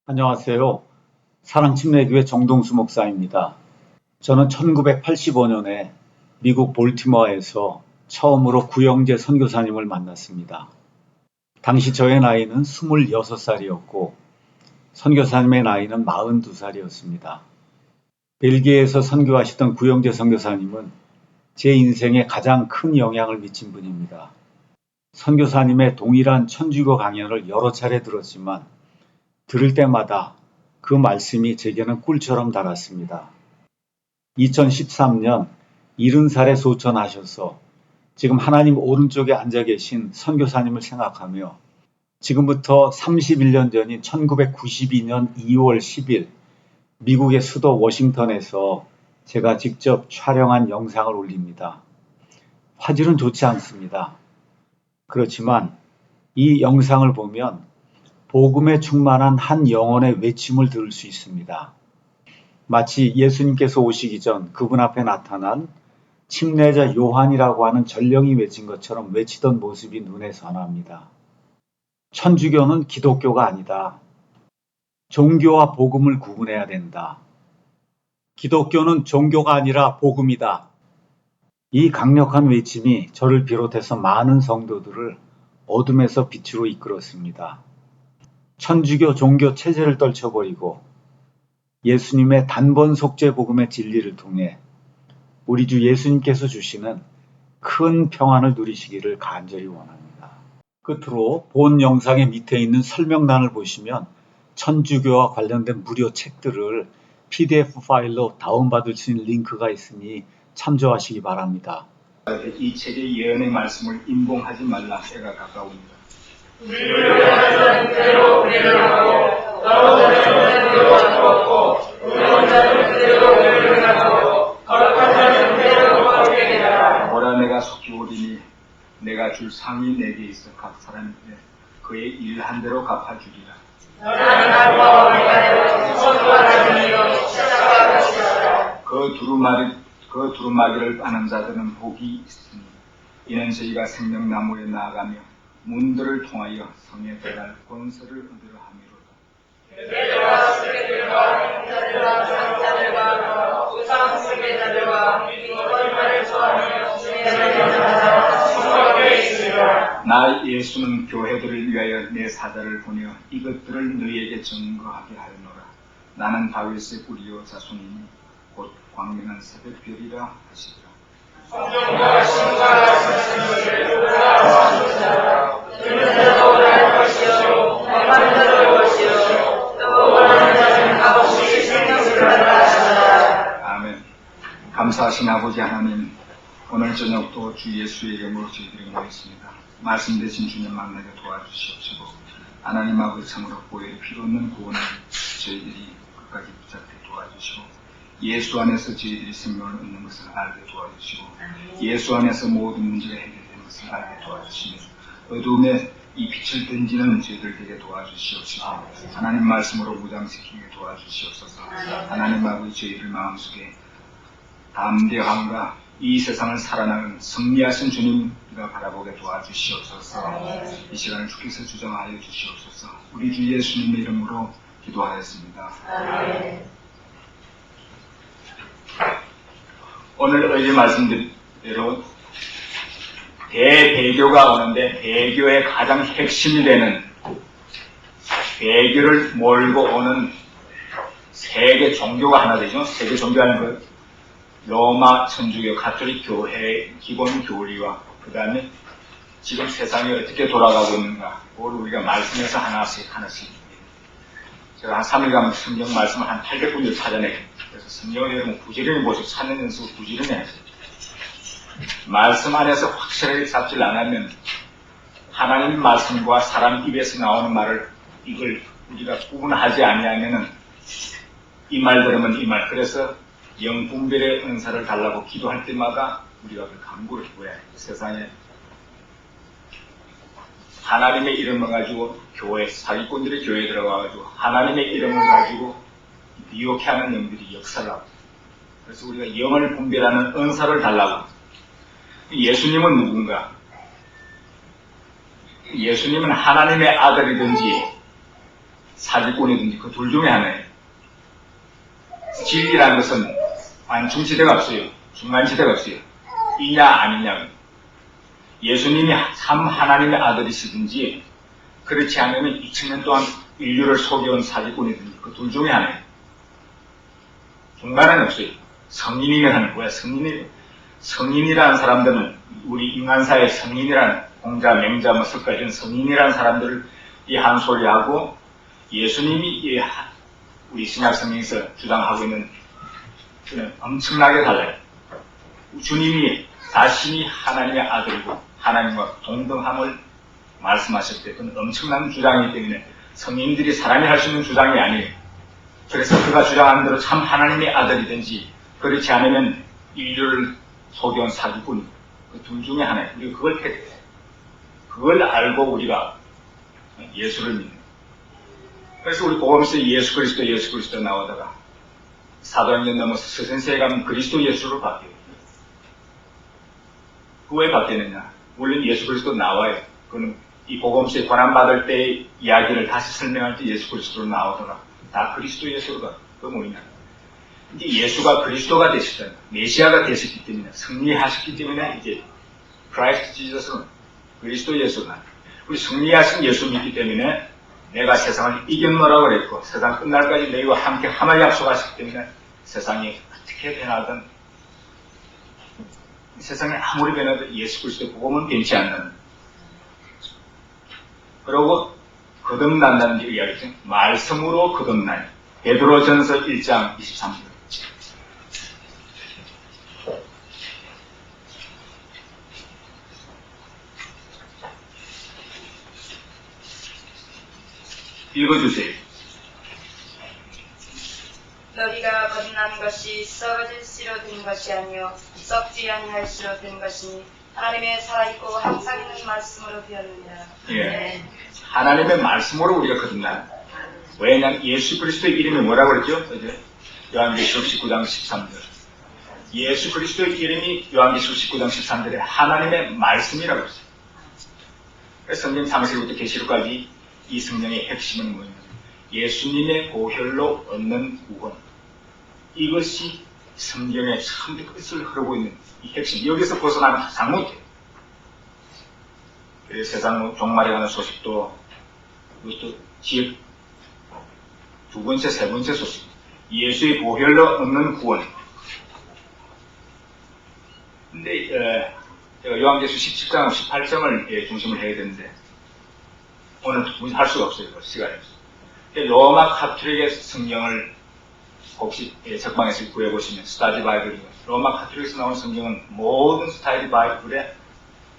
안녕하세요. 사랑침례교회 정동수 목사입니다. 저는 1985년에 미국 볼티모어에서 처음으로 구영재 선교사님을 만났습니다. 당시 저의 나이는 26살이었고 선교사님의 나이는 42살이었습니다. 벨기에에서 선교하시던 구영재 선교사님은 제 인생에 가장 큰 영향을 미친 분입니다. 선교사님의 동일한 천주교 강연을 여러 차례 들었지만 들을 때마다 그 말씀이 제게는 꿀처럼 달았습니다. 2013년 70살에 소천하셔서 지금 하나님 오른쪽에 앉아 계신 선교사님을 생각하며 지금부터 31년 전인 1992년 2월 10일 미국의 수도 워싱턴에서 제가 직접 촬영한 영상을 올립니다. 화질은 좋지 않습니다. 그렇지만 이 영상을 보면 복음에 충만한 한 영혼의 외침을 들을 수 있습니다. 마치 예수님께서 오시기 전 그분 앞에 나타난 침례자 요한이라고 하는 전령이 외친 것처럼 외치던 모습이 눈에 선합니다. 천주교는 기독교가 아니다. 종교와 복음을 구분해야 된다. 기독교는 종교가 아니라 복음이다. 이 강력한 외침이 저를 비롯해서 많은 성도들을 어둠에서 빛으로 이끌었습니다. 천주교 종교 체제를 떨쳐버리고 예수님의 단번 속죄 복음의 진리를 통해 우리 주 예수님께서 주시는 큰 평안을 누리시기를 간절히 원합니다. 끝으로 본 영상의 밑에 있는 설명란을 보시면 천주교와 관련된 무료 책들을 PDF 파일로 다운받을 수 있는 링크가 있으니 참조하시기 바랍니다. 이 책의 예언의 말씀을 임봉하지 말라 때가 가까우니라. 보라 내가 속히 오리니 내가 줄 상이 내게 있어 각 사람에게 그의 일한 대로 갚아주리라. 그 두루마기를 빠는 자들은 복이 있으니 이는 저희가 생명나무에 나아가며 문들을 통하여 성에 들어갈 권세를 얻으려 함이로다. 나 예수는 교회들을 위하여 내 사자를 보내어 이것들을 너희에게 증거하게 하였노라. 나는 다윗의 뿌리요 자손이니 곧 광명한 새벽별이라 하시더라. 성경과 신과 말씀을 아멘. 감사하신 아버지 하나님, 오늘 저녁도 주 예수의 이름으로 저희들이 모였습니다. 말씀 대신 주님 만나게 도와주시옵시고 하나님 아버지 참으로 보혈이 필요 없는 구원을 저희들이 끝까지 붙잡게 도와주시고 예수 안에서 저희들이 생명을 얻는 것을 알게 도와주시고 예수 안에서 모든 문제가 해결되는 것을 알게 도와주시며 어두움에 이 빛을 던지는 저희들 되게 도와주시옵소서. 하나님 말씀으로 무장시키게 도와주시옵소서. 하나님 아버지 저희들 마음속에 담대함과 이 세상을 살아나는 승리하신 주님과 바라보게 도와주시옵소서. 이 시간을 주께서 주장하여 주시옵소서. 우리 주 예수님의 이름으로 기도하였습니다. 오늘 어제 말씀대로 대배교가 오는데 배교의 가장 핵심이 되는 배교를 몰고 오는 세계 종교가 하나 되죠. 세계 종교라는 것 로마 천주교 가톨릭 교회의 기본 교리와 그 다음에 지금 세상이 어떻게 돌아가고 있는가 그걸 우리가 말씀에서 하나씩 제가 한 3일간 성경 말씀을 한 800군데 찾아내요. 그래서 성경을 여러분 부지런히 보시고 찾는 연습을 부지런히 하세요. 말씀 안에서 확실하게 잡질 않으면 하나님 말씀과 사람 입에서 나오는 말을 이걸 우리가 구분하지 아니하면은 이 말 들으면 이 말. 그래서 영분별의 은사를 달라고 기도할 때마다 우리가 그 간구를 구해야 해요. 세상에 하나님의 이름을 가지고 교회, 사기꾼들이 교회에 들어가가지고 하나님의 이름을 가지고 미혹해 하는 영들이 역사를 하고 그래서 우리가 영을 분별하는 은사를 달라고. 예수님은 누군가? 예수님은 하나님의 아들이든지 사기꾼이든지 그 둘 중에 하나예요. 진리라는 것은 완충지대가 없어요. 중간지대가 없어요. 이냐 아니냐. 예수님이 참 하나님의 아들이시든지 그렇지 않으면 2000년 동안 인류를 속여온 사기꾼이든지 그 둘 중에 하나예요. 중간은 없어요. 성인이면 하는 거야. 성인이라는 사람들은 우리 인간사의 성인이라는 공자, 맹자, 뭐 석가 이런 성인이라는 사람들을 이 한 소리하고 예수님이 우리 신약 성경에서 주장하고 있는 그는 엄청나게 달라요. 주님이 자신이 하나님의 아들이고 하나님과 동등함을 말씀하실 때 그건 엄청난 주장이기 때문에 성인들이 사람이 할 수 있는 주장이 아니에요. 그래서 그가 주장하는 대로 참 하나님의 아들이든지 그렇지 않으면 인류를 속여온 사기꾼 그 둘 중에 하나예요. 우리가 그걸 택해. 그걸 알고 우리가 예수를 믿는. 그래서 우리 복음서에 예수 그리스도 나오다가 사도행전 넘어서 서선세에 가면 그리스도 예수로 바뀌어요. 그 왜 바뀌느냐? 물론 예수 그리스도 나와요. 그는 이 복음서에 권한받을 때의 이야기를 다시 설명할 때 예수 그리스도로 나오더라. 다 그리스도 예수가 그 뭐냐? 이제 예수가 그리스도가 되셨잖아요. 메시아가 되셨기 때문에 승리하셨기 때문에 이제 크라이스트 지저스는 그리스도 예수가 우리 승리하신 예수 믿기 때문에 내가 세상을 이겼노라고 그랬고 세상 끝날까지 너희와 함께 함을 약속하셨기 때문에 세상이 어떻게 변하든 세상에 아무리 변해도 예수 그리스도의 복음은 변치 않는. 그러고 거듭난다는 이야기죠. 말씀으로 거듭나요. 베드로전서 1장 23절. 읽어주세요. 너희가 거듭난 것이 썩어질 씨로 된 것이 아니요 썩지 아니할 씨로 된 것이니 하나님의 살아있고 항상 있는 말씀으로 되었느니라. 예. 하나님의 말씀으로 우리가 거듭나요. 왜냐하면 예수 그리스도의 이름이 뭐라고 그랬죠? 요한계시록 19장 13절. 예수 그리스도의 이름이 요한계시록 19장 13절에 하나님의 말씀이라고 했어요. 그래서 성경 창세기부터 계시록까지 이 성경의 핵심은 뭐냐면 예수님의 보혈로 얻는 구원. 이것이 성경의 참 끝을 흐르고 있는 이 핵심. 여기서 벗어나면 가장 못해요. 세상 종말에 가는 소식도 그것도 지역 두 번째, 세 번째 소식. 예수의 보혈로 얻는 구원. 근데 제가 요한계시록 17장, 18장을 중심을 해야 되는데 오늘 할 수가 없어요. 시간이 없어요. 로마 카톨릭의 성경을 혹시 책방에서 구해보시면 스타디 바이블이고 로마 카톨릭에서 나온 성경은 모든 스타디 바이블에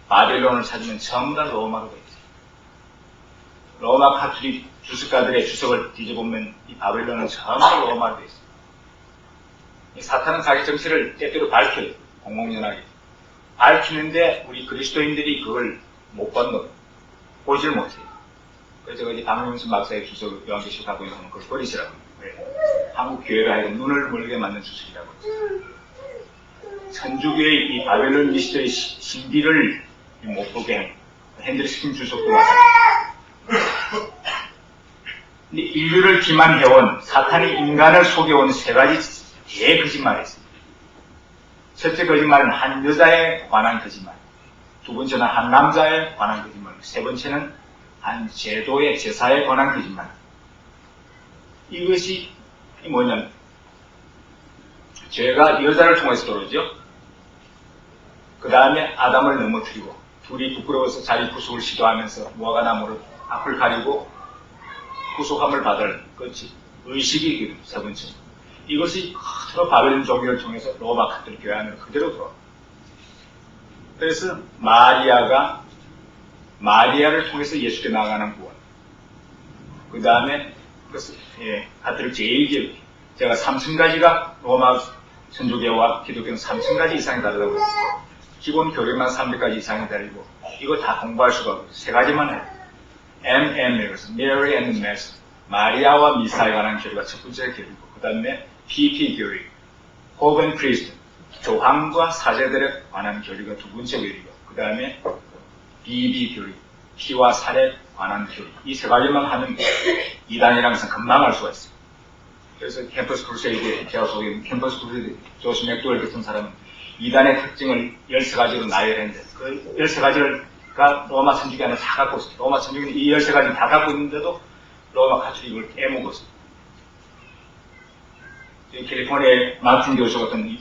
바벨론을 찾으면 전부 다 로마로 되어 있어요. 로마 카톨릭 주석가들의 주석을 뒤져보면 이 바벨론은 전부 다 로마로 되어 있어요. 사탄은 자기 정체를 때때로 밝혀요. 공공연하게. 밝히는데 우리 그리스도인들이 그걸 못 받는, 보질 못해요. 그래서 제가 이제 박명순 박사의 주석을 요한계시록 하고 있는 그걸 버리시라고. 한국 교회가 하여금 눈을 멀게 만든 주석이라고. 천주교의 이 바벨론 미스터리 신비를 못 보게 핸드리스킨 주석도 마찬가지예요. 근데 인류를 기만해온 사탄이 인간을 속여온 세 가지 대거짓말이 있습니다. 첫째 거짓말은 한 여자에 관한 거짓말, 두 번째는 한 남자에 관한 거짓말, 세 번째는 한 제도의 제사에 관한 거짓말. 이것이 뭐냐면 죄가 여자를 통해서 들어오죠. 그 다음에 아담을 넘어뜨리고 둘이 부끄러워서 자기 구속을 시도하면서 무화과나무로 앞을 가리고 구속함을 받을 것이 의식이 세 번째. 이것이 그대로 바벨론 종교를 통해서 로마 카톨릭 교회 안으로 그대로 들어와. 그래서 마리아를 통해서 예수께 나아가는 구원. 그 다음에 카톨릭 제1교회. 제가 3,000가지가 로마 천주교와 기독교는 3,000가지 이상이 다르다고 했어요. 기본 교리만 300가지 이상이 다르고 이거 다 공부할 수가 없어요. 세 가지만 해요. MM이라고 해서 Mary and Mass. 마리아와 미사에 관한 교리가 첫 번째 교리고 그 다음에 PP 교리, Pope and Priest, 교황과 사제들에 관한 교리가 두 번째 교리고 그 다음에 BB 교리, 피와 살에 관한 교리. 이 세 가지만 하면 이단이라는 것은 금방 알 수가 있어요. 그래서 캠퍼스 크루세이드, 제가 소개한 캠퍼스 크루세이드, 조시 맥도웰 같은 사람은 이단의 특징을 13가지로 나열했는데, 그 13가지가 로마 천주교 안에 다 갖고 있어요. 로마 천주교는 이 13가지를 다 갖고 있는데도 로마 가톨릭을 깨먹었어요. 캘리포니아의 마틴 교수 같은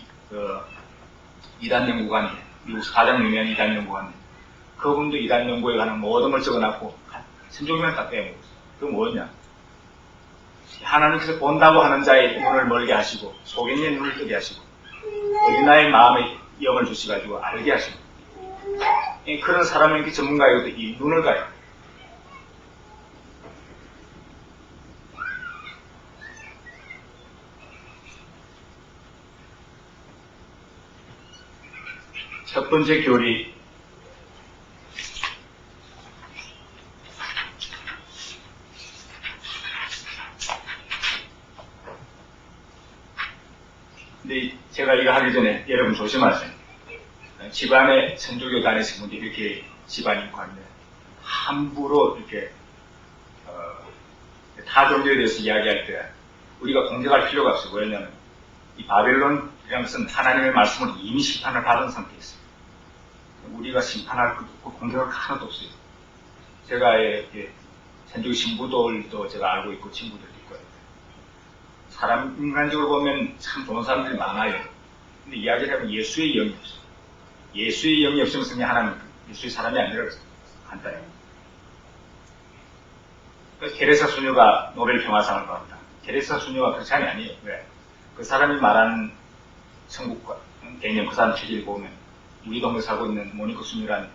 이단 연구관이, 미국에서 가장 유명한 이단 연구관이, 그분도 이단 연구에 관한 모든 걸 적어놨고, 천주교만 다 빼먹었어요. 그게 뭐냐? 하나님께서 본다고 하는 자의 눈을 멀게 하시고, 속인의 눈을 뜨게 하시고, 어린아이의 마음에 영을 주시가지고 알게 하시고, 그런 사람에게 전문가이고도 이 눈을 가요. 첫 번째 교리, 근데 제가 이거 하기 전에 여러분 조심하세요. 집안에 천주교 다니시는 분들이 이렇게 집안이 있고 하면 함부로 이렇게 타 종교에 대해서 이야기할 때 우리가 공격할 필요가 없어요. 왜냐하면 이 바벨론이라는 것은 하나님의 말씀을 이미 심판을 받은 상태에 있어요. 우리가 심판할 공격할 하나도 없어요. 제가 이렇게 천주교 신부들도 제가 알고 있고 친구들도 있고, 사람 인간적으로 보면 참 좋은 사람들이 많아요. 근데 이야기를 하면 예수의 영이 없어요. 예수의 영이 없으면 그냥 하나님 예수의 사람이 아니라 간단해요. 테레사 수녀가 노벨 평화상을 받았다. 테레사 수녀가 그렇지 아니에요. 왜? 그 사람이 말하는 천국과 개념, 그 사람 체질을 보면 우리 동네 살고 있는 모니코 수녀란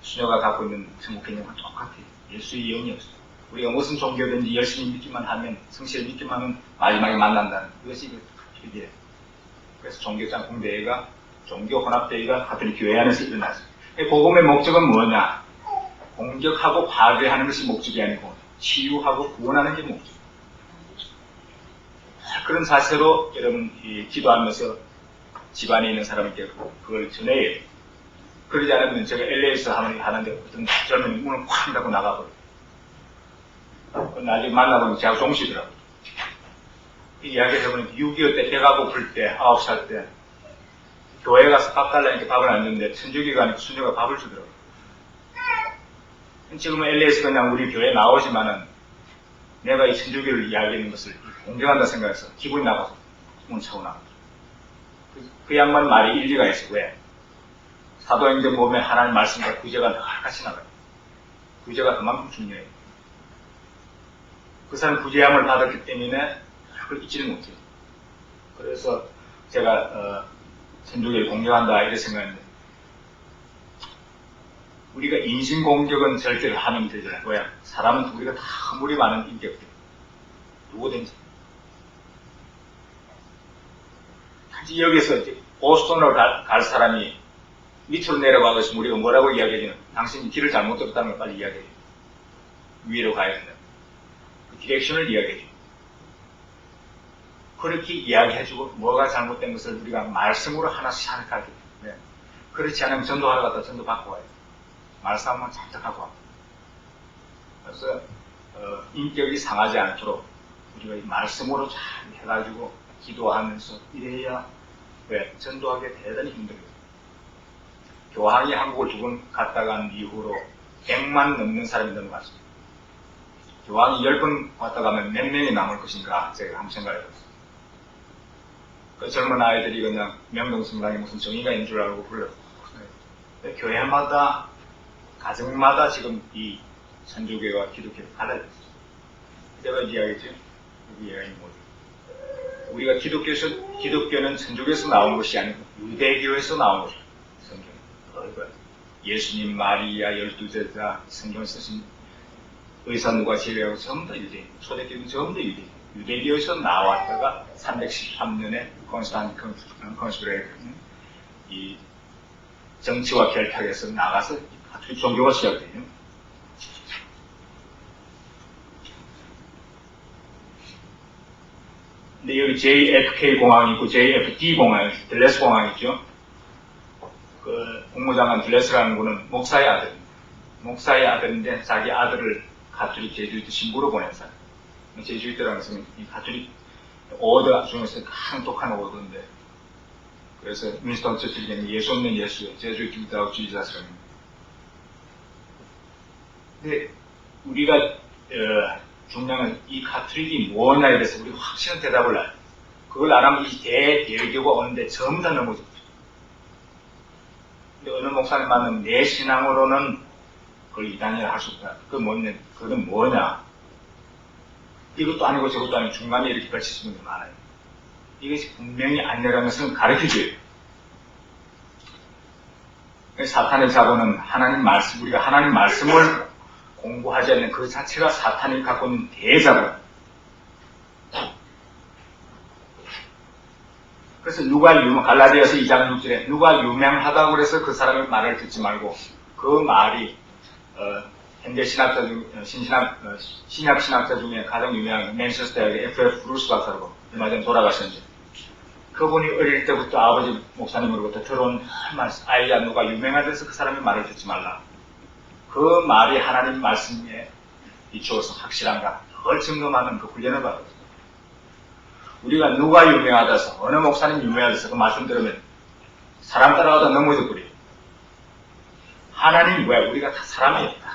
수녀가 갖고 있는 천국 개념과 똑같아요. 예수의 영이 없어요. 우리가 무슨 종교든지 열심히 믿기만 하면, 성실히 믿기만 하면 마지막에 만난다는 그것이 필기예요. 그래서 종교짬뽕대회가, 종교혼합대회가 가톨릭 교회 안에서 일어났어요. 복음의 목적은 뭐냐? 공격하고 파괴하는 것이 목적이 아니고 치유하고 구원하는 게 목적. 그런 자세로 여러분 기도하면서 집안에 있는 사람에게 그걸 전해야 해요. 그러지 않으면 제가 LA에서 하는데 어떤 젊은 문을 콱 닫고 나가버려요. 나중에 만나보면 제가 종시더라고요. 이야기를 해보니까 6.25 때 배가 고플 때, 9살 때 교회 가서 밥 달라니까 밥을 안 줬는데 천주교가 아니고 수녀가 밥을 주더라고요. 지금은 LA에서 그냥 우리 교회에 나오지만은 내가 이 천주교를 이야기하는 것을 공격한다 생각해서 기분이 나빠서 문 차고 나가죠. 그 양반 말이 일리가 있어. 왜? 사도행전 보면 하나님 말씀과 구제가 같이 나가요. 구제가 그만큼 중요해요. 그 사람 구제함을 받았기 때문에 그걸 잊지를 못해요. 그래서 제가 천주교를 공격한다 이렇게 생각했는데, 우리가 인신공격은 절대로 하면 되잖아요. 왜? 사람은 우리가 다 허물이 많은 인격들, 누구든지. 단지 여기서 이제 보스턴으로 갈 사람이 밑으로 내려가고 있으면 우리가 뭐라고 이야기해주는, 당신이 길을 잘못 들었다는 걸 빨리 이야기해요. 위로 가야 된다. 그 디렉션을 이야기해줘. 그렇게 이야기해주고 뭐가 잘못된 것을 우리가 말씀으로 하나씩 가르쳐. 네. 그렇지 않으면 전도하러 갔다 전도 받고 와요. 말씀만 잠적하고 와. 그래서 인격이 상하지 않도록 우리가 이 말씀으로 잘 해가지고 기도하면서 이래야, 왜? 전도하기 대단히 힘들어요. 교황이 한국을 2번 갔다 간 이후로 100만 넘는 사람이 넘어갔습니다. 교황이 10번 왔다 가면 몇 명이 남을 것인가 제가 한번 생각해봤어요. 그 젊은 아이들이 그냥 명동성당에 무슨 정의가 있는 줄 알고 불러요. 교회마다, 가정마다 지금 이 천주교와 기독교가 갈라졌어요. 제가 이야기했죠. 이 이야기는 뭐죠? 우리가 기독교는 천주교에서 나온 것이 아니고 유대교에서 나온 것이에요. 성경. 예수님, 마리아, 12제자, 성경 쓰신 의사 누가 제외하고 전부 다 유대인. 초대교회는 전부 다 유대인. 유대교에서 나왔다가 313년에 컨스피레이션, 이 정치와 결탁해서 나가서 가톨릭 종교가 시작돼요. 근데 여기 JFK 공항이 있고 JFD 공항이 있고 들레스 공항이 있죠. 그 국무장관 들레스라는 분은 목사의 아들입니다. 목사의 아들인데 자기 아들을 가톨릭 제주이트 신부로 보낸 사람. 제주이트라는 것은 이 가톨릭 오더 중에서 가장 독한 오더인데, 그래서 윈스턴 처칠이 예수 없는 예수요, 제주이트 without Jesus라는. 근데 우리가 중요한 건 이 가톨릭이 뭐냐에 대해서 우리가 확실한 대답을 알아요. 그걸 안 하면 이 대외교가 오는데 전부 다 넘어져. 근데 어느 목사님 만나면 내 신앙으로는 그걸 이단이라 할 수 없다. 그건 뭐냐? 이것도 아니고 저것도 아니고 중간에 이렇게 걸치시는 분들 많아요. 이것이 분명히 아니라는 것은 가르쳐줘요. 사탄의 자본은 하나님 말씀, 우리가 하나님 말씀을 공부하지 않는 그 자체가 사탄이 갖고 있는 대자본. 그래서 갈라디아서 2장 6절에 누가 유명하다고 그래서 그 사람의 말을 듣지 말고, 그 말이 현대 신학자 신약 신학자 중에 가장 유명한 맨체스터 대학의 F.F. 브루스 박사라고 얼마 전에 돌아가셨는데, 그분이 어릴 때부터 아버지 목사님으로부터 들어온 말씀, 아이야 누가 유명하다서 그 사람의 말을 듣지 말라. 그 말이 하나님 말씀에 비추어서 확실한가 그걸 점검하는 그 훈련을 받았어요. 우리가 누가 유명하다서, 어느 목사님 유명하다서 그 말씀 들으면 사람 따라가다 넘어져 버려요. 하나님 왜? 우리가 다 사람이에요.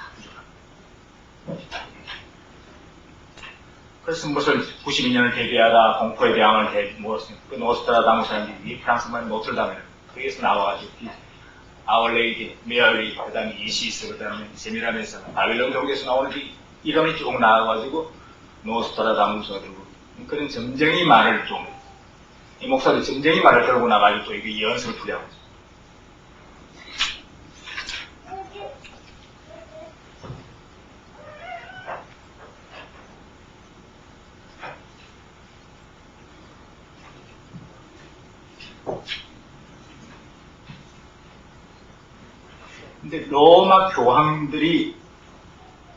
그래서 무슨 92년을 대비하다 공포의 대항을 그 노스트라다무스라는 이 프랑스만 노틀담에 거기에서 나와가지고 Our Lady, Mary, 그 다음에 이시스, 그 다음에 세미라메스, 바빌론 종교에서 나오는 이름이 쭉 나와가지고 노스트라다무스가 들고, 그런 점쟁이 말을 좀, 이 목사들 점쟁이 말을 들고 나가지고 또 이게 연습을 풀려고 하죠. 근데 로마 교황들이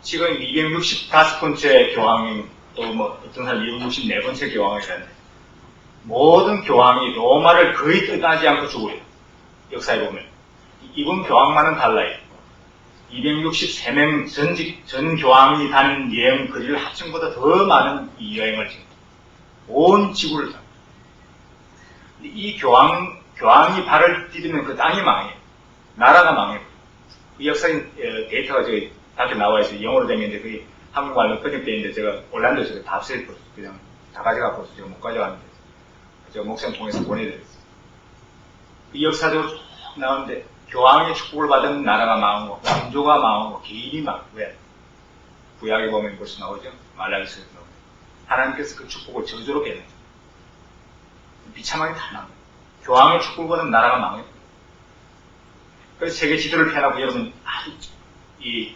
지금 265번째 교황이, 또 뭐 어떤 사람 264번째 교황이라는데, 모든 교황이 로마를 거의 떠나지 않고 죽어요. 역사에 보면. 이분 교황만은 달라요. 263명 전 교황이 다닌 여행 거리를 합성보다 더 많은 이 여행을 지금 온 지구를 다. 이 교황이 발을 디디면 그 땅이 망해요. 나라가 망해요. 이 역사인 데이터가 저기 밖에 나와 있어요. 영어로 된 게인데 그게 한국말로 번역되어 있는데 제가 올란도에서 다 없애버렸어요. 그냥 다 가져가고 제가 못 가져갔는데 제가 목사님 통해서 보내드렸어요. 이 역사적으로 쭉 나오는데 교황의 축복을 받은 나라가 망하고 왕조가 망하고 개인이 망하고, 왜? 구약에 보면 벌써 나오죠. 말라기서에 나오죠. 하나님께서 그 축복을 저주로 배는 비참하게 다 나와요. 교황의 축복을 받은 나라가 망해요. 그래서 세계 지도를 펴놓고 여러분 아주 이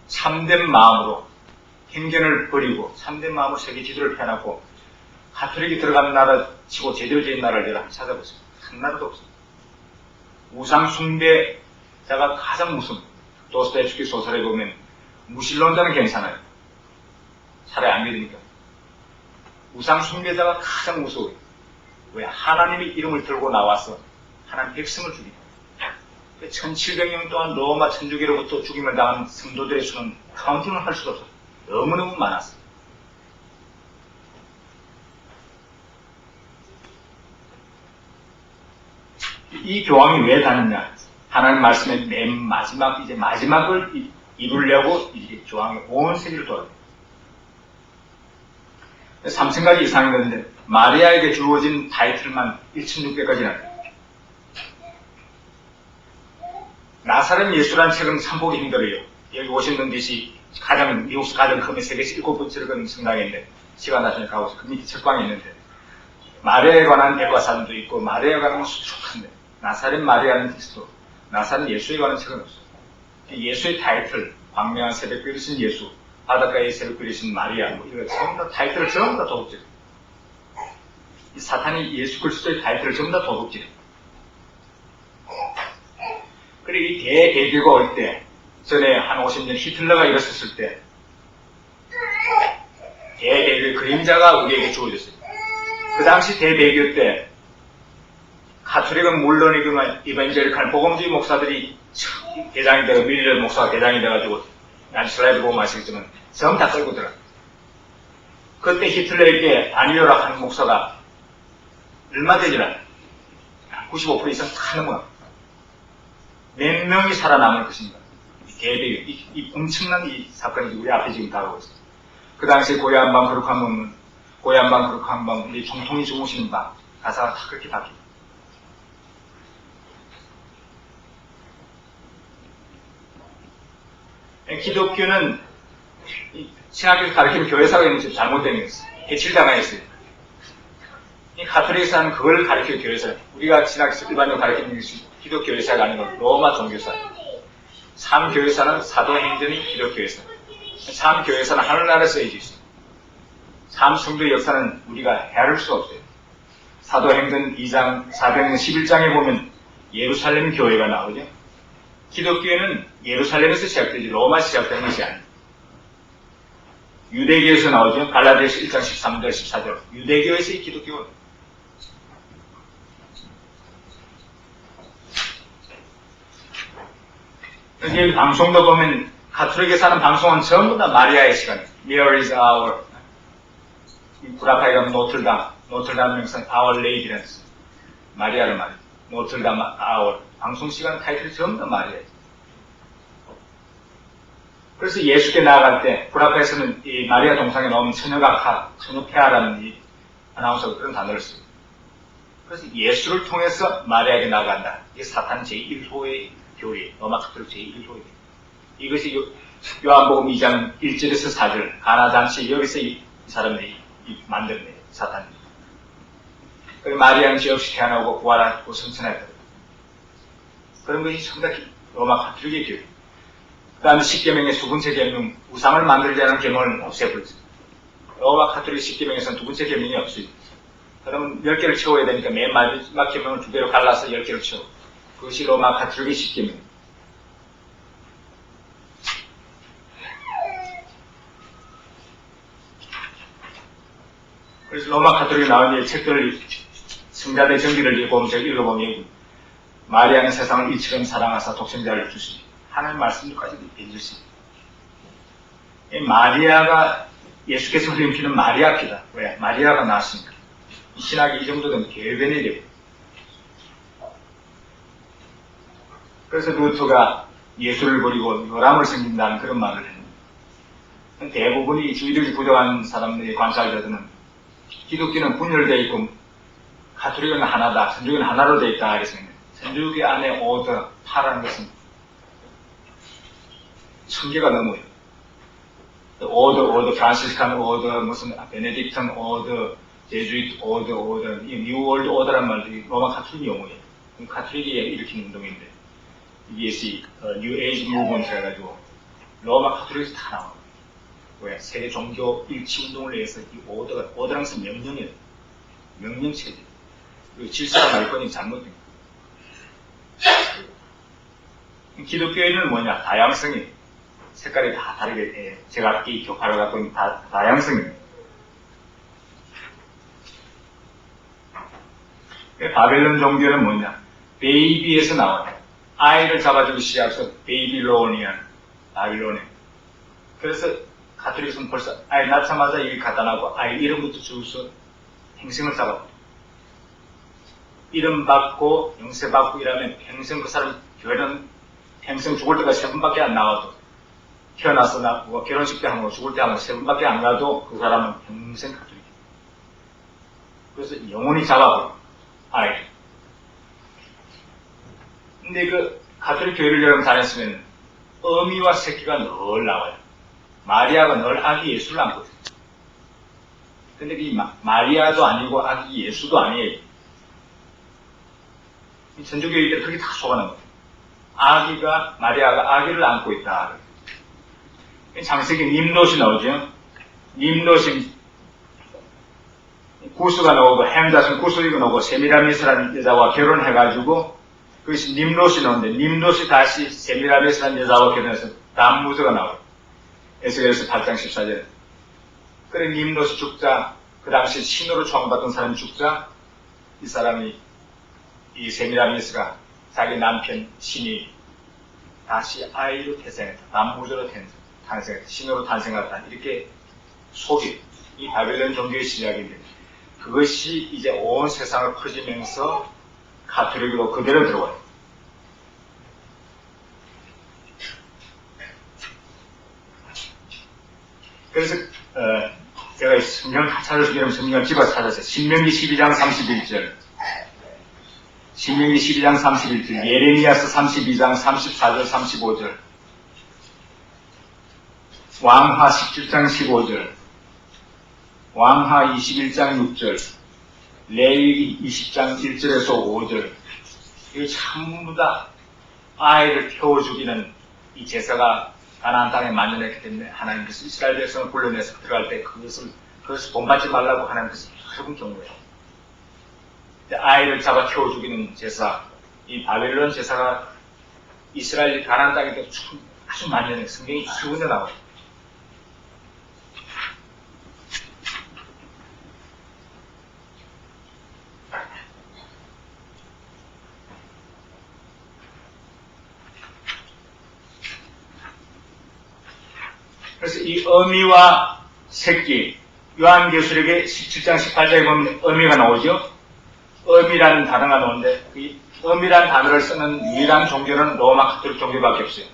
참된 마음으로 편견을 버리고 참된 마음으로 세계 지도를 펴놓고 가톨릭이 들어가는 나라 치고 제대로 된 나라를 내가 한번 찾아보세요. 한 나라도 없어요. 우상 숭배자가 가장 무서운, 도스토옙스키 소설에 보면 무신론자는 괜찮아요. 차라리 안 믿으니까. 우상 숭배자가 가장 무서워요. 왜? 하나님의 이름을 들고 나와서 하나님 백성을 죽이고, 1700년 동안 로마 천주교로부터 죽임을 당한 성도들의 수는 카운팅을 할 수도 없어요. 너무너무 많았어요. 이 교황이 왜 다녔냐? 하나님 말씀의 맨 마지막, 이제 마지막을 이루려고 이제 교황이 온 세계를 돌아요. 3000가지 이상이 되는데 마리아에게 주어진 타이틀만 1600가지나 돼요. 나사렛 예수라는 책은 참 보기 힘들어요. 여기 워싱턴 DC 미국에서 가장 크면 세계에서 7번째로 큰 성당인데, 시간 나중에 가보세요. 그 밑에 책방이 있는데 마리아에 관한 백과사전도 있고 마리아에 관한 수족한데, 나사렛 마리아는 텍스트, 나사렛 예수에 관한 책은 없어요. 예수의 타이틀, 광명한 새벽 그리신 예수, 바닷가의 새벽 그리신 마리아, 뭐 이거 전부 다 타이틀을 전부 다 도둑질. 이 사탄이 예수 그리스도의 타이틀을 전부 다 도둑질. 그리고 이 대개교가 올 때, 전에 한 50년 히틀러가 일었었을 때, 대개교의 그림자가 우리에게 주어졌어요. 그 당시 대배교 때, 가톨릭은 물론이지만 이반제리칼 복음주의 목사들이 대장이 되고 밀리를 목사가 대장이 돼가지고 난 슬라이드 보면 아시겠지만 전부 다 끌고 들어. 그때 히틀러에게 아니오라 하는 목사가 얼마 되질 않아. 95% 이상 다 넘어가. 몇 명이 살아남을 것인가. 이 엄청난 이 사건이 우리 앞에 지금 다가오고 있어요. 그 당시에 고야한방 거룩한 밤은 고야한방 거룩한 밤 우리 총통이 주무시는 밤 가사가 다 그렇게 바뀌어요. 기독교는 신학교에서 가르치는 교회사가 있는 잘못된 게 있어요. 해칠당하였어요. 이 가톨릭사는 그걸 가르치는 교회사. 우리가 신학에서 일반적으로 가르치는 것이 기독교 교회사가 아니고 로마 종교사. 참교회사는 사도행전이 기독교회사. 참교회사는 하늘나라에 쓰여져 있어요. 참성도의 역사는 우리가 헤아릴 수가 없어요. 사도행전 2장, 사도행전 11장에 보면 예루살렘 교회가 나오죠. 기독교회는 예루살렘에서 시작되지 로마에서 시작되는 것이 아니에요. 유대교에서 나오죠. 갈라디아서 1장 13절 14절. 유대교에서 이 기독교가 여기 방송도 보면 가톨릭에 사는 방송은 전부 다 마리아의 시간이에요. Mary's Hour. 구라파에 가면 노틀담 명상 Our Lady라는 뜻. 마리아를 말해요. 노틀담 Hour. 방송 시간 타이틀이 전부 다 마리아예요. 그래서 예수께 나아갈 때 구라파에서는 이 마리아 동상에 나오는 처녀폐하라는 이 아나운서가 그런 단어를 써요. 그래서 예수를 통해서 마리아에게 나아간다. 이게 사탄 제1호의 교리, 로마 가톨릭 제1호의 이것이 요한복음 2장 1절에서 4절 가나잔치 여기서 이 사람들이 만들어내요. 사탄이. 그리고 마리아는 죄 없이 태어나고 부활하고 성천했다. 그런 것이 전부 다 로마 가톨릭의 교리. 그 다음에 십계명의 두 번째 계명, 우상을 만들지 않은 계명을 없애버렸어요. 로마 가톨릭 십계명에서는 두 번째 계명이 없어요. 그러면 10개를 채워야 되니까 맨 마지막 계명을 2개로 갈라서 10개를 채워. 그것이 로마 가톨릭의 십계명. 그래서 로마 가톨릭에 나온 이 책들을 성자대 정기를 읽어보면 마리아는 세상을 이처럼 사랑하사 독생자를 주시니 하나님 말씀까지도 해주시니 마리아가 예수께서 흘린 피는 마리아 피다. 왜? 마리아가 낳았으니까. 신학이 이 정도 되면 개변이 돼요. 그래서 루터가 예수를 버리고 요람을 섬긴다는 그런 말을 했는데 대부분이 주의력이 부족한 사람들의 관찰자들은 기독교는 분열되어 있고 가톨릭은 하나다, 천주교는 하나로 되어 있다 이래서 천주교 안에 오더, 파라는 것은 1000개가 넘어요. 오더, 프란시스칸 오더, 무슨 베네딕턴 오더, 제주이트 오더, 뉴월드 오더란 말이 로마 가톨릭 용어예요. 가톨릭이 일으킨 운동인데 이것이 뉴 에이지 무브먼트 해가지고 로마 가톨릭에서 다 나와요. 왜? 세계 종교 일치 운동을 위해서 이 오더라는 것은 명령이에요. 명령체제. 그리고 질서가 말권이 잘못된 거예요. 기독교에는 뭐냐? 다양성이 색깔이 다 다르게 제각기 교파를 갖고 있는 다양성입니다. 바벨론 종교는 뭐냐? 베이비에서 나와요. 아이를 잡아주기 시작해서 베이빌로니안, 바빌론에. 그래서 가톨릭은 벌써 아이 낳자마자 이게 갖다 놔고 아이 이름부터 주어서 행생을 잡았고 이름 받고 영세 받고 이러면 평생 그 사람 교회는 평생 죽을 때가 3번밖에 안 나와도 태어나서 낳고 결혼식 때 하고 죽을 때 하고 3번밖에 안 가도 그 사람은 평생 가톨릭이에요. 그래서 영원히 잡아버려 아이. 근데 그 가톨릭 교회를 여러분 다녔으면 어미와 새끼가 늘 나와요. 마리아가 늘 아기 예수를 안고 있어요. 근데 이 마리아도 아니고 아기 예수도 아니에요. 천주교인들 그렇게 다 속아놓은 거예요. 마리아가 아기를 안고 있다. 장세기 님롯이 나오죠. 님롯이 구스가 나오고 햄자슨 구스가 나오고 세미라미스라는 여자와 결혼해가지고 그것이 님롯이 나오는데 님롯이 다시 세미라미스라는 여자와 결혼해서 담무드가 나와요. 에스겔서 8장 14절. 그래 님롯이 죽자 그 당시 신으로 초청받던 사람이 죽자 이 사람이 이 세미라미스가 자기 남편 신이 다시 아이로 태생했다. 남부조로 탄생했다. 신으로 탄생했다. 이렇게 소개, 이 바벨론 종교의 시작인데 그것이 이제 온 세상을 퍼지면서 가톨릭으로 그대로 들어와요. 그래서 제가 성경을 다 찾았으면 성경을 집어 찾았어요. 신명기 12장 31절, 신명기 12장 31절, 예레미야서 32장 34절 35절, 왕하 17장 15절, 왕하 21장 6절, 레위기 20장 1절에서 5절. 이거 전부 다 아이를 태워 죽이는 이 제사가 가나안 땅에 만연했기 때문에 하나님께서 이스라엘 백성을 불러내서 들어갈 때 그것을 본받지 말라고 하나님께서 해본 경우예요. 아이를 잡아 태워 죽이는 제사, 이 바벨론 제사가 이스라엘 가나안 땅에 아주 만연해. 성경이 아주 은혜 나와요. 그래서 이 어미와 새끼, 요한계시록의 17장 18장에 보면 어미가 나오죠. 어미라는 단어가 나오는데 이 어미라는 단어를 쓰는 유일한 종교는 로마 가톨릭 종교밖에 없어요.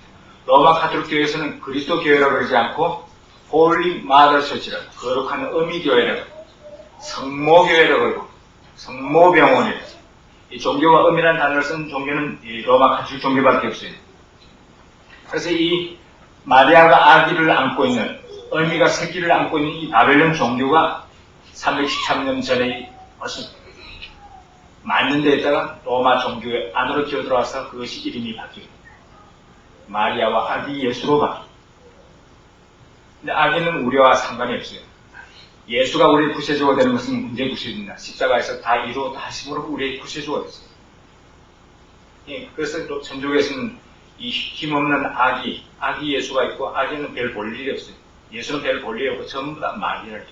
로마 가톨릭 교회에서는 그리스도 교회라고 그러지 않고 홀리 마더 처치라고, 거룩한 어미 교회라고, 성모 교회라고 그러고 성모병원이라고. 이 종교가 어미라는 단어를 쓴 종교는 이 로마 가톨릭 종교밖에 없어요. 그래서 이 마리아가 아기를 안고 있는, 어미가 새끼를 안고 있는 이 바벨론 종교가 313년 전에 벌써 만년대에다가 로마 종교의 안으로 기어들어와서 그것이 이름이 바뀌고 마리아와 아기 예수로 바뀌고. 근데 아기는 우리와 상관이 없어요. 예수가 우리의 구세주가 되는 것은 문제 구세주입니다. 십자가에서 다 이루어 다심으로 우리의 구세주가 됐어요. 예, 그래서 또 천주교에서는 이 힘없는 아기 예수가 있고 아기는 별 볼 일이 없어요. 예수는 별 볼 일이 없고 전부 다 마리아를.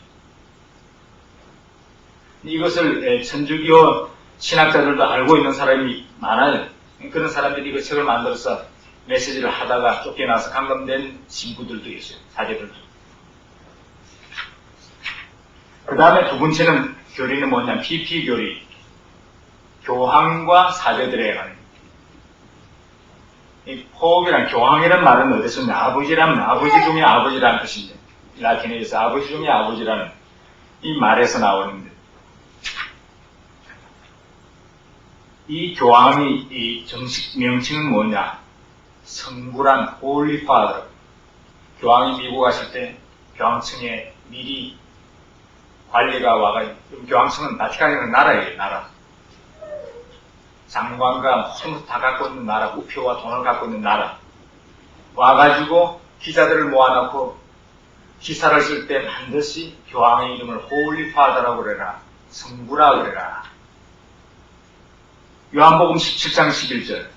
이것을 천주교 신학자들도 알고 있는 사람이 많아요. 그런 사람들이 그 책을 만들어서 메시지를 하다가 쫓겨나서 감금된 신부들도 있어요. 사제들도. 그 다음에 두 번째는 교리는 뭐냐면 PP교리. 교황과 사제들에 관한. 이 포업이란 교황이라는 말은 어디서 오냐? 아버지라면 아버지 중에 아버지라는 뜻인데, 라틴어에서 아버지 중에 아버지라는 이 말에서 나오는데, 이 교황이 이 정식 명칭은 뭐냐? 성부란 홀리 파더. 교황이 미국 갔을 때 교황청에 미리 관리가 와가지고, 교황청은 바티칸이라는 나라예요, 나라. 장관과 전부 다 갖고 있는 나라, 우표와 돈을 갖고 있는 나라. 와가지고 기자들을 모아놓고 기사를 쓸 때 반드시 교황의 이름을 홀리 파더라고 그래라. 성부라 그래라. 요한복음 17장 11절.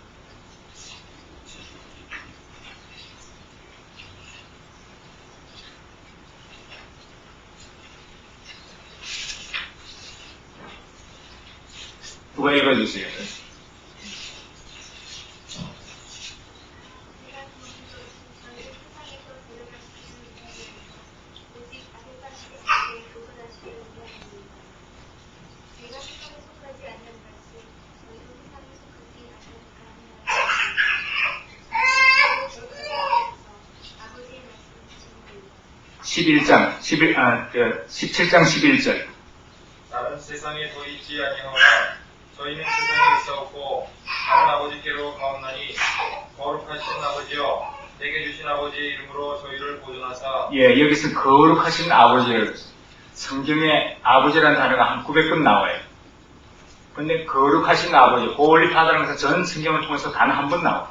누가 읽어주세요. (17장 11절) 나는 세상에 더 있지 아니하오나 저희는 세상에 있사옵고 다른 아버지께로 가옵나니 거룩하신 아버지여 내게 주신 아버지의 이름으로 저희를 보존하사. 예, 여기서 거룩하신 아버지를 성경에 아버지라는 단어가 한 900번 나와요. 근데 거룩하신 아버지, 홀리 파더라는 것은 전 성경을 통해서 단 한 번 나와요.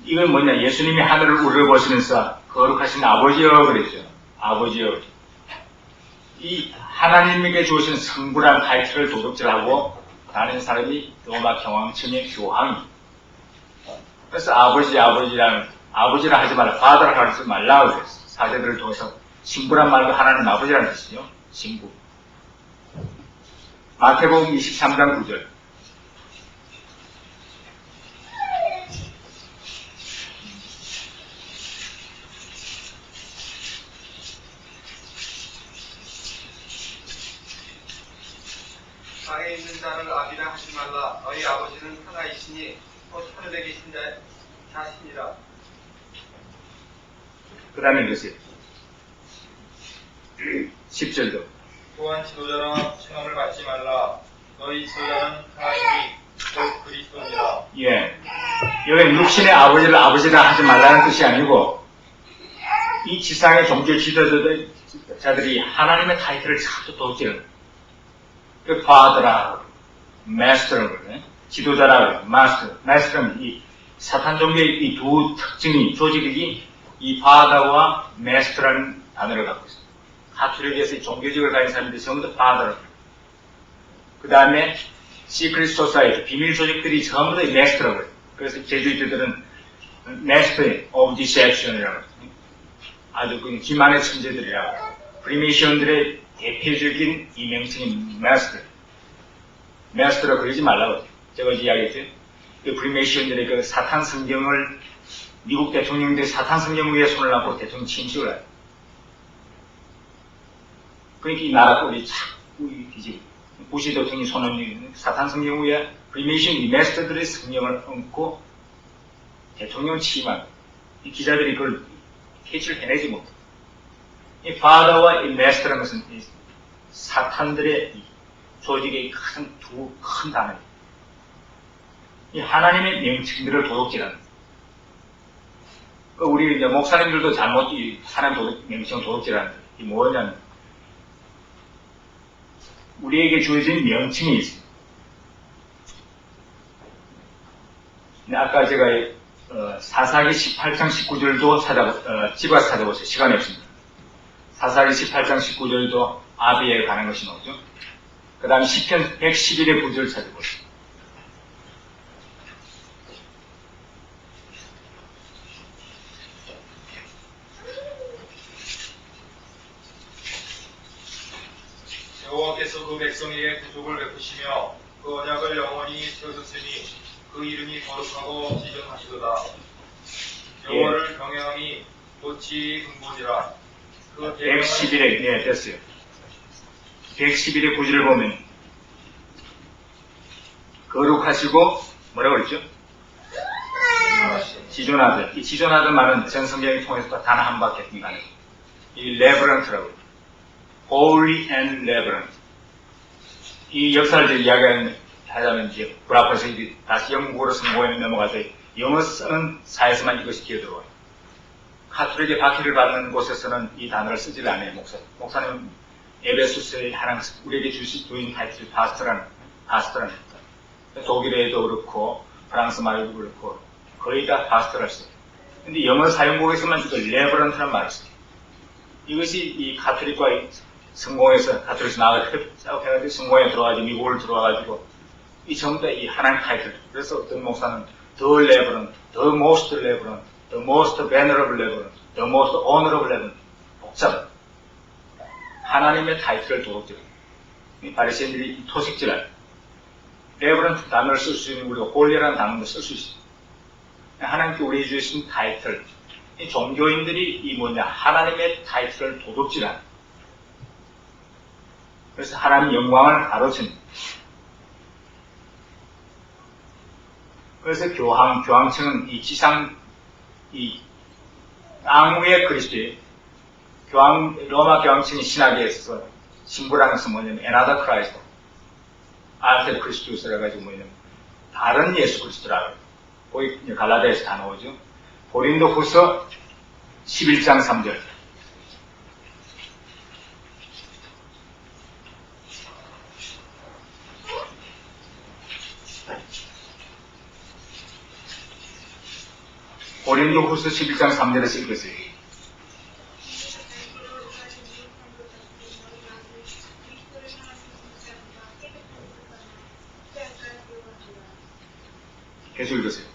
이건 뭐냐? 예수님이 하늘을 우러보시면서 거룩하신 아버지여 그랬죠. 아버지여. 이 하나님에게 주신 성부란 타이틀을 도둑질하고 다른 사람이 로마 경황청의 교황이. 그래서 아버지라 하지 말라, 파더라 하지 말라 그랬어. 사제들을 통해서 신부란 말도 하나님 아버지라는 뜻이죠. 신부. 마태복음 23장 9절. 땅에 있는 자를 아비라 하지 말라. 너희 아버지는 하나이시니 곧 하늘에 계신 자신이라. 그 다음에 읽으세요. 10절도. 또한 지도자라 칭함을 받지 말라. 너희 지도자는 하나님이 곧 그리스도니라. 예. 여기 육신의 아버지를 아버지라 하지 말라는 뜻이 아니고, 이 지상의 종교 지도자들이 하나님의 타이틀을 자꾸 도둑질을. 그 father라, master라고 그러네. 지도자라고, master는 이 사탄 종교의 이 두 특징이, 조직이 이 father와 master라는 단어를 갖고 있습니다. 가톨릭에서 종교직을 가진 사람들이 전부 다 father. 그 다음에 시크릿 소사이티, 비밀 조직들이 전부 다 master라고 해요. 그래서 제주인들은 master of deception이라고 해요. 아주 그 기만의 천재들이라고. 프리메이션들의 대표적인 이 명칭이 마스터로 그러지 말라고. 제가 이야기했죠. 그 프리메이션들의 그 사탄 성경을, 미국 대통령들이 사탄 성경 위에 손을 얹고 대통령 침식을 해요. 그러니까 이 나라 꼴이 자꾸 뒤지고. 부시 대통령이 손을 얹는 사탄 성경 위에 프리메이션, 이 마스터들의 성경을 얹고 대통령을 침한. 이 기자들이 그걸 캐치를 해내지 못해. 이 파더와 이 마스터라는 것은 이 사탄들의 이 조직의 두 큰 단어입니다. 이 하나님의 명칭들을 도둑질하는. 우리 이제 목사님들도 잘못 이 하나님 명칭을 도둑질하는. 이 뭐냐면 우리에게 주어진 명칭이 있습니다. 아까 제가 사사기 18장 19절도 집어서 찾아보세요. 시간이 없습니다. 사사기 18장 19절도 아비에 관한 것이 나오죠. 그 다음 시편 111의 9절 찾아보세요. 여호와께서 그 백성에게 구속을 베푸시며 그 언약을 영원히 세우셨으니 그 이름이 거룩하고 지존하시도다. 여호와를 경외함이 도치 근본이라. 그 111의 네 됐어요. 111의 9절을 보면 거룩하시고 뭐라고 그랬죠? 지존하들. 이 지존하들 말은 전 성경을 통해서 단 한 밖에 안 해요. 이 레버런트라고. Holy and reverent. 이 역사를 이야기하자면 이제 불앞에서 다시 영국어로 성공에 넘어가서 영어 쓰는 사회에서만 이것이 기어들어와요. 가톨릭의 박해를 받는 곳에서는 이 단어를 쓰질 않아요. 목사님 에베소스의 하나님 우리에게 주인 타이틀 파스터라는 독일에도 그렇고 프랑스 말도 그렇고 거의 다 파스터를 써요. 근데 영어 사용국에서만 이걸 레버런트라는 말을 써요. 이것이 이 가톨릭과 성공해서 가톨릭에서 나가가지고 성공에 들어가지고 미국을 들어와가지고 이 전부 다 이 하나님 타이틀. 그래서 어떤 목사는 the reverend, the most reverend, the most venerable reverend, the most honorable reverend. 복잡. 하나님의 타이틀을 도둑질해요. 이 바리새인들이 토식질해요. 레버런트 단어를 쓸 수 있는 우리가 홀리라는 단어도 쓸 수 있어요. 하나님께 우리에게 주신 타이틀. 이 종교인들이 이 하나님의 타이틀을 도둑질하는. 그래서 하나님 영광을 가로채는. 그래서 교황청은 이 지상, 이 땅 위의 그리스도의 로마 교황청이 신학에 있어서 신부라는 것은 뭐냐면 another Christ, 알테르 크리스투스라 가지고 뭐냐면 다른 예수 그리스도라고. 거기 갈라디아에서 다 나오죠. 고린도후서 11장 3절. 고린도후서 11장 3절에서 읽으세요. 계속 읽으세요.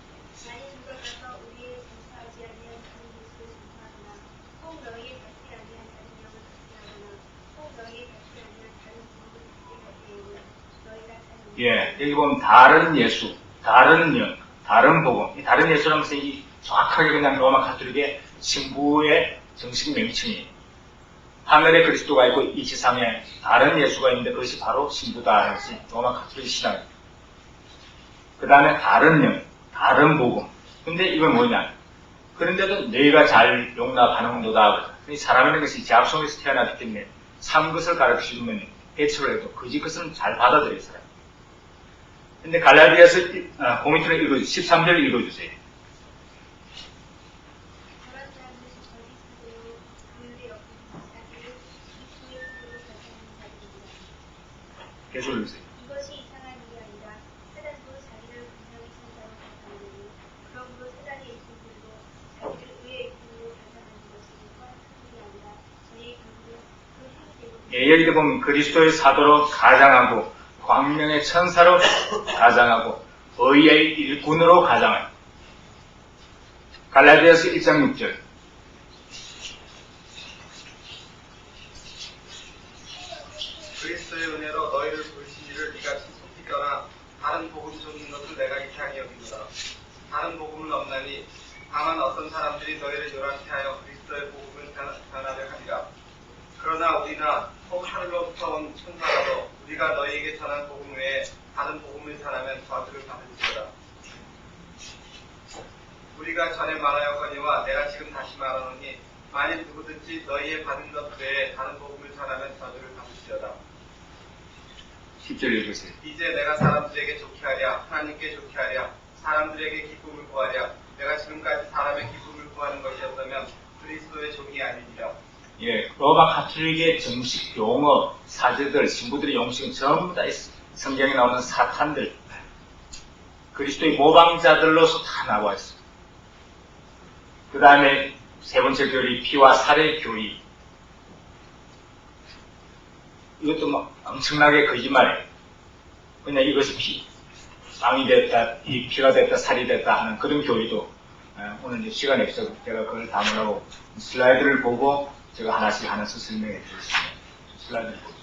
예, 여기 보면 다른 예수, 다른 영, 다른 복음. 이 다른 예수라는 것은 이 정확하게 그냥 로마 가톨릭의 신부의 정식 명칭이에요. 하늘에 그리스도가 있고 이 지상에 다른 예수가 있는데 그것이 바로 신부다. 그것이 로마 가톨릭 신앙입니다. 그 다음에 다른 영, 다른 복음. 근데 이건 뭐냐? 그런데도 너희가 잘 용납하는도다. 이 사람이라는 것이 제압 속에서 태어났기 때문에 참 것을 가르치면 대처를 해도 거짓 것은 잘 받아들여요, 사람. 근데 갈라디아서 고민트를 읽어주세요. 13절 읽어주세요. 그런 사람은 거짓으로 그들의 옆에서 자기를 그리스도의 손으로 결정하는 자들입니다. 계속 읽으세요. 이것이 이상한 일이 아니라 사단도 자기를 분명히 천사로 결정하느니 그러므로 사단의 일꾼들도 자기를 의의 일꾼으로 결정하는 것이 뻔한 일이 아니라 저희 결국은 그 행위대로 예, 여기도 보면 그리스도의 사도로 가장하고 광명의 천사로 가장하고 의의 일꾼으로 가장하고 갈라디아서 1장 6절 그리스도의 은혜로 너희를 부르신 이를 네가 친속히거나 다른 복음 속인 것을 내가 이상히 여기노라. 다른 복음은 없나니 다만 어떤 사람들이 너희를 요란케 하여 그리스도의 복음을 전하려 하리라. 그러나 우리나 혹 하늘로부터 온 천사라도 우리가 너희에게 전한 복음 외에 다른 복음을 전하면 저주를 받을지어다. 우리가 전에 말하였거니와 내가 지금 다시 말하노니 만일 누구든지 너희의 받은 것 외에 다른 복음을 전하면 저주를 받을지어다. 10절 읽으세요. 이제 내가 사람들에게 좋게 하랴 하나님께 좋게 하랴 사람들에게 기쁨을 구하랴 내가 지금까지 사람의 기쁨을 구하는 것이었다면 그리스도의 종이 아니니라. 예, 로마 가톨릭의 정식 용어, 사제들, 신부들의 용식은 전부 다 성경에 나오는 사탄들, 그리스도의 모방자들로서 다 나와 있습니다. 그 다음에 세 번째 교리, 피와 살의 교리. 이것도 막 엄청나게 거짓말이에요. 그냥 이것이 빵이 됐다, 이 피가 됐다, 살이 됐다 하는 그런 교리도 오늘 이제 시간이 없어서 제가 그걸 담으라고 슬라이드를 보고 제가 하나씩 설명해 드리겠습니다. 슬라이드를 보고.